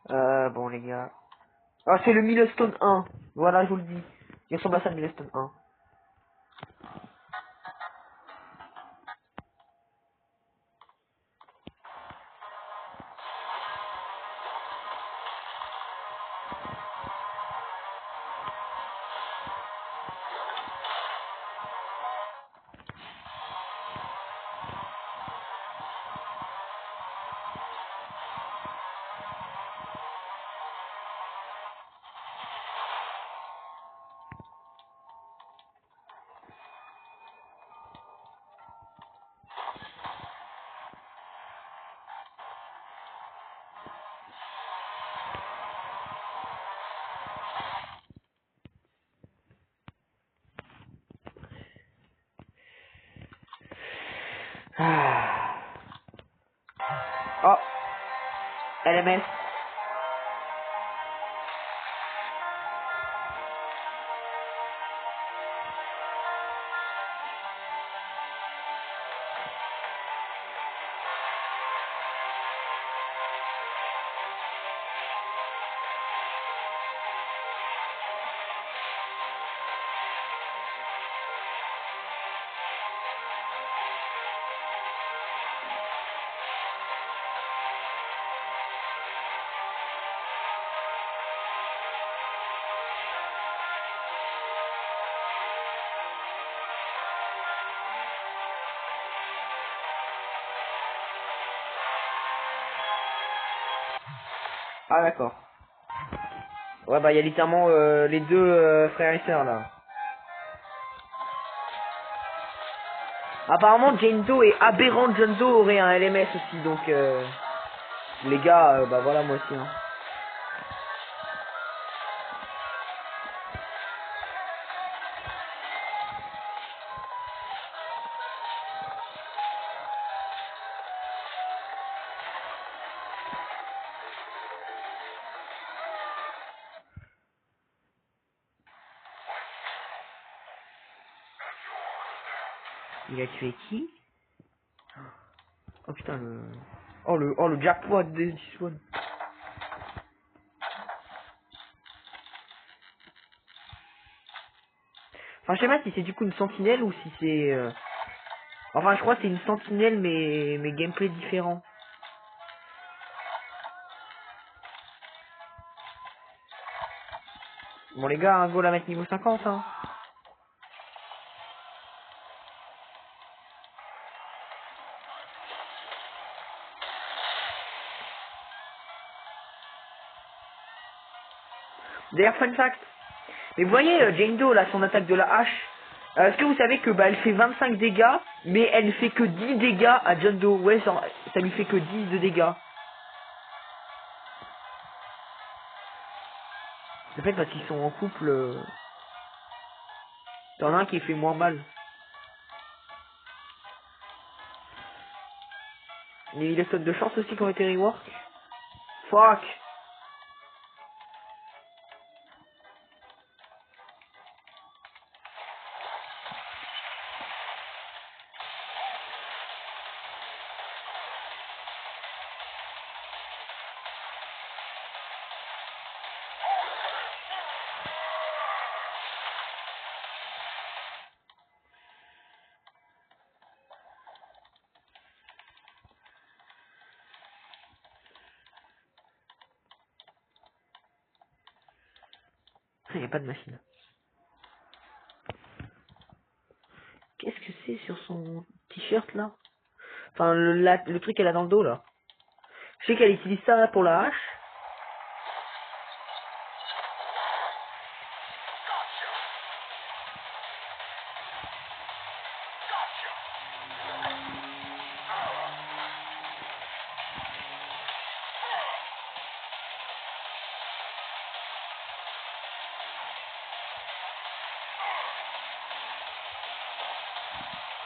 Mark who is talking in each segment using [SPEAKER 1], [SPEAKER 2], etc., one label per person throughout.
[SPEAKER 1] Bon les gars. Ah c'est le Milestone 1. Voilà je vous le dis. Il ressemble à ça le Milestone 1. Ah. Oh LMS. Ah d'accord. Ouais bah il y a littéralement les deux frères et sœurs là. Apparemment Jane Doe et Aberrant John Doe auraient un LMS aussi donc les gars bah voilà moi aussi hein. Il a tué qui? Oh putain le... Oh le jackpot des Swan. Enfin je sais pas si c'est du coup une sentinelle ou si c'est... Enfin je crois que c'est une sentinelle mais gameplay différent. Bon les gars, un go la mettre niveau 50 hein. D'ailleurs fun fact. Mais vous voyez Jane Doe là, son attaque de la hache. Est-ce que vous savez que bah elle fait 25 dégâts, mais elle ne fait que 10 dégâts à John Doe. Ouais, ça lui fait que 10 de dégâts. C'est fait parce qu'ils sont en couple. T'en as un qui fait moins mal. Mais il a saute de chance aussi qui ont été rework. Fuck. Il n'y a pas de machine. Qu'est-ce que c'est sur son t-shirt là? Enfin le truc qu'elle a dans le dos là. Je sais qu'elle utilise ça pour la hache.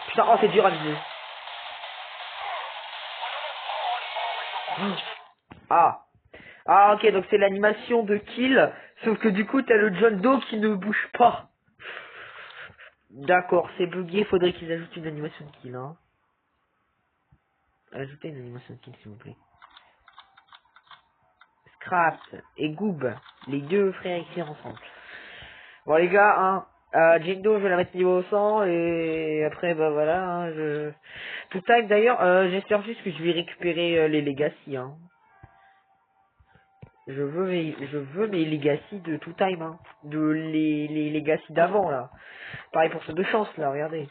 [SPEAKER 1] Putain, oh c'est dur à viser. Ah. Ah ok, donc c'est l'animation de kill, sauf que du coup t'as le John Doe qui ne bouge pas. D'accord, c'est bugué, faudrait qu'ils ajoutent une animation de kill, hein. Ajoutez une animation de kill s'il vous plaît. Trapped et Goob, les deux frères écrits ensemble. Bon les gars, hein, Jingdo je vais la mettre niveau 100 et après bah voilà, hein, tout time d'ailleurs, j'espère juste que je vais récupérer les legacy, hein. Je veux mes legacy de tout time, hein, de les legacy d'avant là. Pareil pour ceux de chance là, regardez.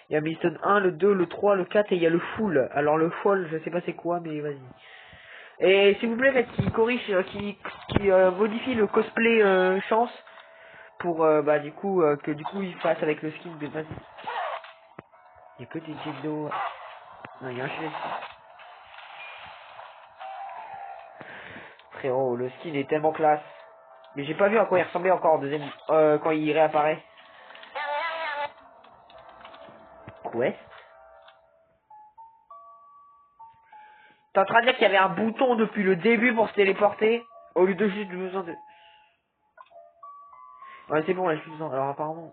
[SPEAKER 1] Il y a Milestone 1, le 2, le 3, le 4 et il y a le full. Alors le full, je sais pas c'est quoi, mais vas-y. Et s'il vous plaît, mec, qui corrige, qui modifie le cosplay chance pour bah du coup que du coup il fasse avec le skin de vas-y. Il y a que des Jingdo. Non, il y a un chef. Frérot, le skin est tellement classe. Mais j'ai pas vu à quoi il ressemblait encore en deuxième quand il réapparaît. Quest. T'es en train de dire qu'il y avait un bouton depuis le début pour se téléporter au lieu de juste besoin de. Ouais c'est bon là je suis dedans. Alors apparemment.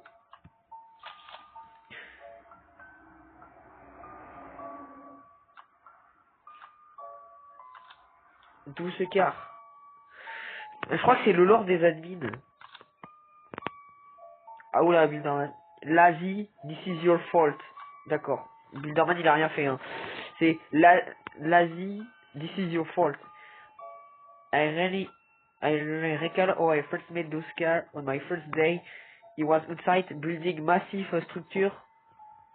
[SPEAKER 1] D'où ce car. Je crois que c'est le lore des admins. Ah oula Bilderman. Lazy, this is your fault. D'accord. Bilderman il a rien fait hein. C'est Lazy, this is your fault. I really recall how I first met those cars on my first day. He was outside building massive structure,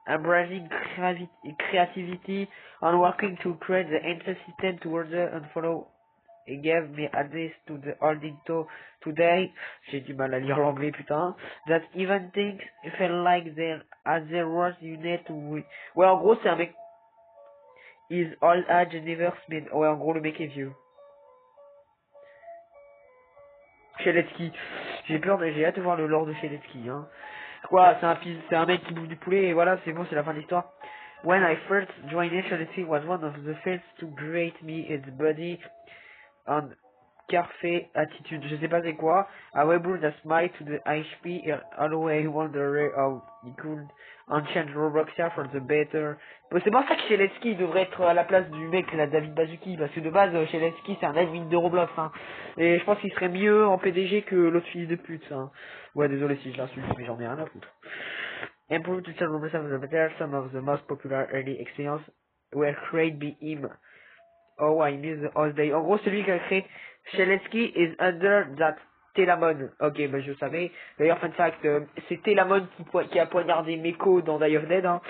[SPEAKER 1] embracing creativity and working to create the entire system to order and follow. He gave me advice to the audito today. J'ai du mal à lire l'anglais putain. That even things felt like there was unit with. Ouais en gros c'est un mec. Is all age never been. Ouais en gros le mec est vieux. Cheletsky. J'ai peur, j'ai hâte de voir le lore de Cheletsky, hein. Quoi, c'est un mec qui bouffe du poulet et voilà, c'est bon, c'est la fin de l'histoire. When I first joined Cheletsky was one of the first to greet me its body and carfe attitude. Je sais pas c'est quoi. I will bring a smile to the HP and always wonder how he could change Robloxia for the better. Bon, c'est pour ça que Cheletsky devrait être à la place du mec là, David Baszucki, parce que de base Cheletsky c'est un admin de Roblox hein. Et je pense qu'il serait mieux en PDG que l'autre fils de pute hein. Ouais désolé si je l'insulte mais j'en ai rien à foutre. Improve to tell Roblox of the better, some of the most popular early experience were created by him. Oh I miss the old day. En gros celui qui a créé Cheletsky is under that Telamon. Ok, bah je savais. D'ailleurs, fun fact, c'est Telamon qui a poignardé Meko dans Die of Dead. Hein.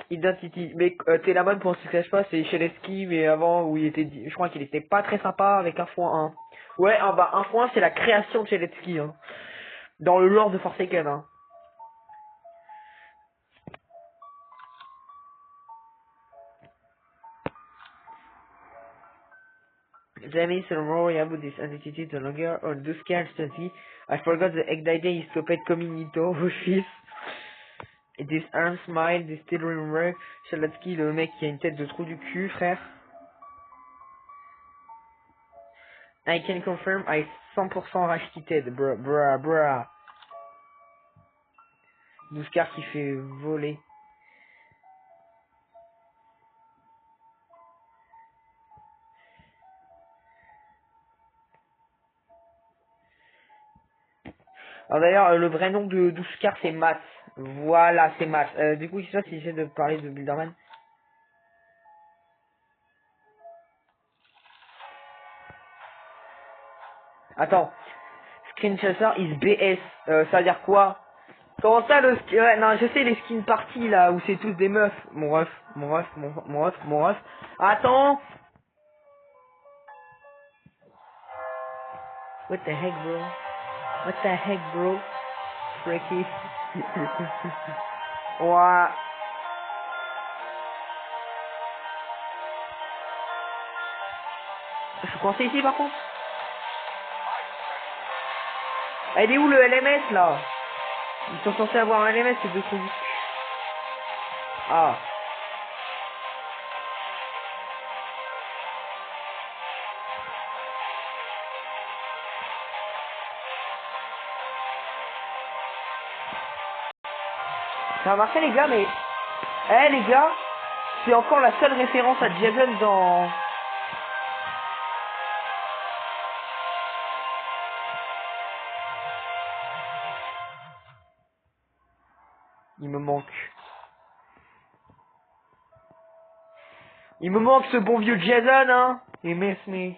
[SPEAKER 1] Identity. Mais Telamon, pour ceux qui ne sachent pas, c'est Cheletsky, mais avant, où il était, je crois qu'il était pas très sympa avec 1.1. Ouais, bah 1.1, c'est la création de Cheletsky. Hein. Dans le lore de Forsaken. Hein. Jamie said more about this entity the longer on those study. I forgot the exact day he stopped Cominito, fils. Et this arm smile, this still remember. Chalatsky, le mec qui a une tête de trou du cul, frère. I can confirm I 100% racheted, bruh. Douskar qui fait voler. Alors d'ailleurs, le vrai nom de Douskar c'est Matt. Voilà, c'est Matt. Du coup, je sais pas si j'essaie de parler de Bilderman. Attends. Screen Chaser is BS. Ça veut dire quoi? Comment ça le skin? Ouais, non, je sais les skins parties là où c'est tous des meufs. Mon ref. Attends. What the heck, bro? Freaky. Ouais. Je suis coincé ici par contre. Elle est où le LMS là? Ils sont censés avoir un LMS ces deux trucs. Ah. Ça a marché les gars mais... Eh les gars, c'est encore la seule référence à Jason dans... Il me manque. Il me manque ce bon vieux Jason, hein. He miss me.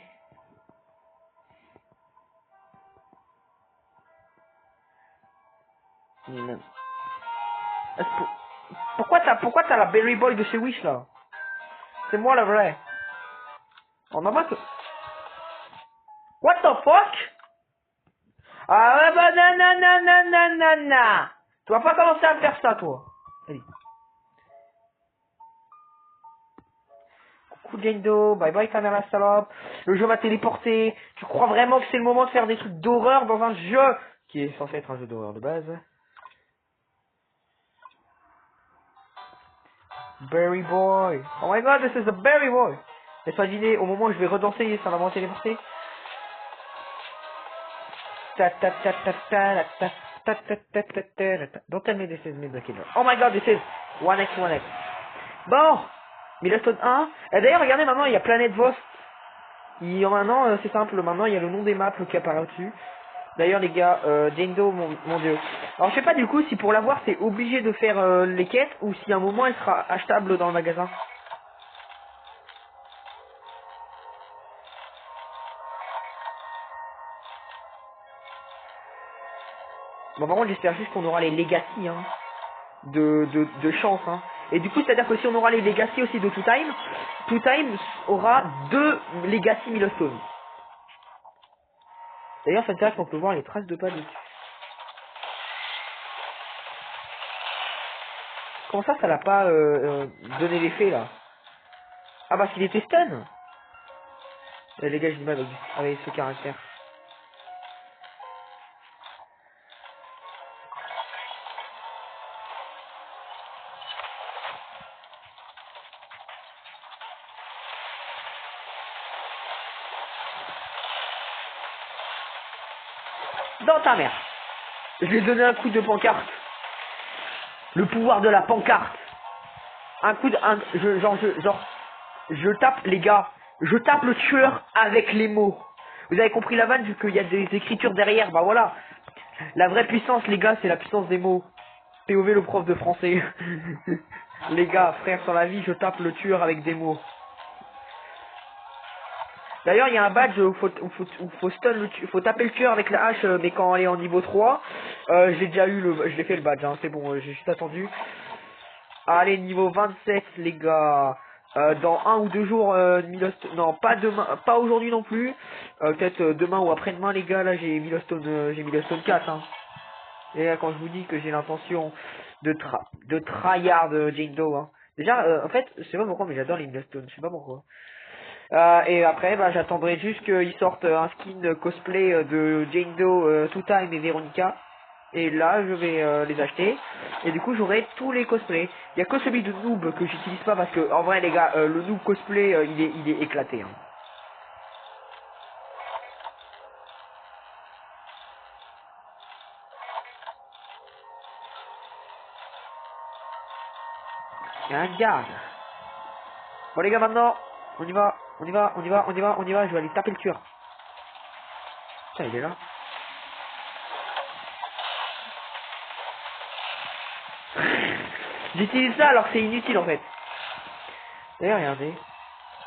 [SPEAKER 1] Pourquoi t'as la Berry Boy de chez Wish là? C'est moi la vraie. On a pas que... What the fuck? Ah ouais bah nanana. Tu vas pas commencer à me faire ça toi. Allez. Coucou Jendo, bye bye caméra salope. Le jeu va téléporter. Tu crois vraiment que c'est le moment de faire des trucs d'horreur dans un jeu qui est censé être un jeu d'horreur de base? Berry Boy. Oh my god, this is a Berry Boy. Laisse-moi deviner, au moment où je vais redanser, ça va me téléporter. Don't tell me this is me the killer. Oh my god, this is 1x1x. Bon, Milestone 1. Et d'ailleurs, regardez, maintenant, il y a Planète Vost. Maintenant, c'est simple, maintenant, il y a le nom des maps qui apparaît au-dessus. D'ailleurs, les gars, Jendo, mon dieu. Alors, je sais pas du coup si pour l'avoir, c'est obligé de faire les quêtes ou si à un moment, elle sera achetable dans le magasin. Bon, par contre, j'espère juste qu'on aura les Legacy, hein, de chance, hein. Et du coup, c'est-à-dire que si on aura les Legacy aussi de Two Time aura 2 Legacy Milestone. D'ailleurs, ça intéresse qu'on peut voir les traces de pas dessus. Comment ça l'a pas donné l'effet, là? Ah bah, qu'il était stun. Les gars, j'ai du mal avec ce caractère. Dans ta mère. Je lui ai donné un coup de pancarte. Le pouvoir de la pancarte. Un coup de... je tape, les gars. Je tape le tueur avec les mots. Vous avez compris la vanne vu qu'il y a des écritures derrière. Bah voilà. La vraie puissance, les gars, c'est la puissance des mots. POV le prof de français. Les gars, frère sur la vie, je tape le tueur avec des mots. D'ailleurs, il y a un badge où faut stun faut taper le tueur avec la hache, mais quand elle est en niveau 3. J'ai déjà eu je l'ai fait le badge, hein, c'est bon, j'ai juste attendu. Allez, niveau 27, les gars. Dans 1 ou 2 jours, non, pas demain, pas aujourd'hui non plus. Peut-être demain ou après-demain, les gars, là, j'ai Milestone 4, hein. Et là, quand je vous dis que j'ai l'intention de tryhard Jendo, hein. Déjà, en fait, je sais pas pourquoi, mais j'adore les Milestone, je sais pas pourquoi. Et après, bah, j'attendrai juste qu'ils sortent un skin cosplay de Jendo, Two Time et Veronica. Et là, je vais les acheter. Et du coup, j'aurai tous les cosplays. Il y a que celui de Noob que j'utilise pas parce que, en vrai, les gars, le Noob cosplay, il est éclaté, hein. Et un garde. Bon, les gars, maintenant, on y va, je vais aller taper le tueur. Putain, il est là. J'utilise ça alors que c'est inutile en fait. D'ailleurs, regardez.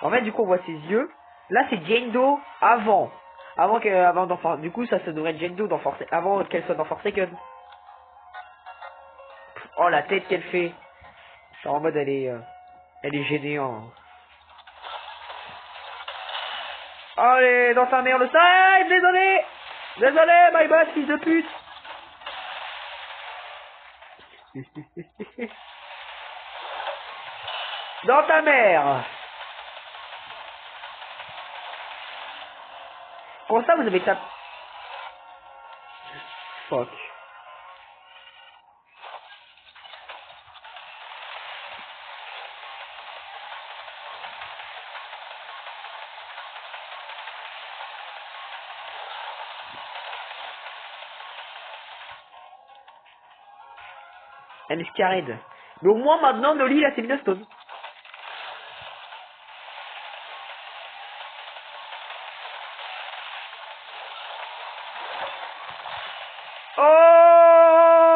[SPEAKER 1] En fait, du coup, on voit ses yeux. Là, c'est Jendo avant. Avant dans du coup, ça devrait être Jendo dans Force... avant qu'elle soit dans Forsaken. Oh, la tête qu'elle fait. Genre en mode, elle est gênée, hein. Allez, dans sa mère le side, désolé. Désolé, my bad, fils de pute. Dans ta mère. Comment ça, vous avez tapé... Fuck. Elle est scarred. Mais au moins, maintenant, Noli, là, c'est Milestone.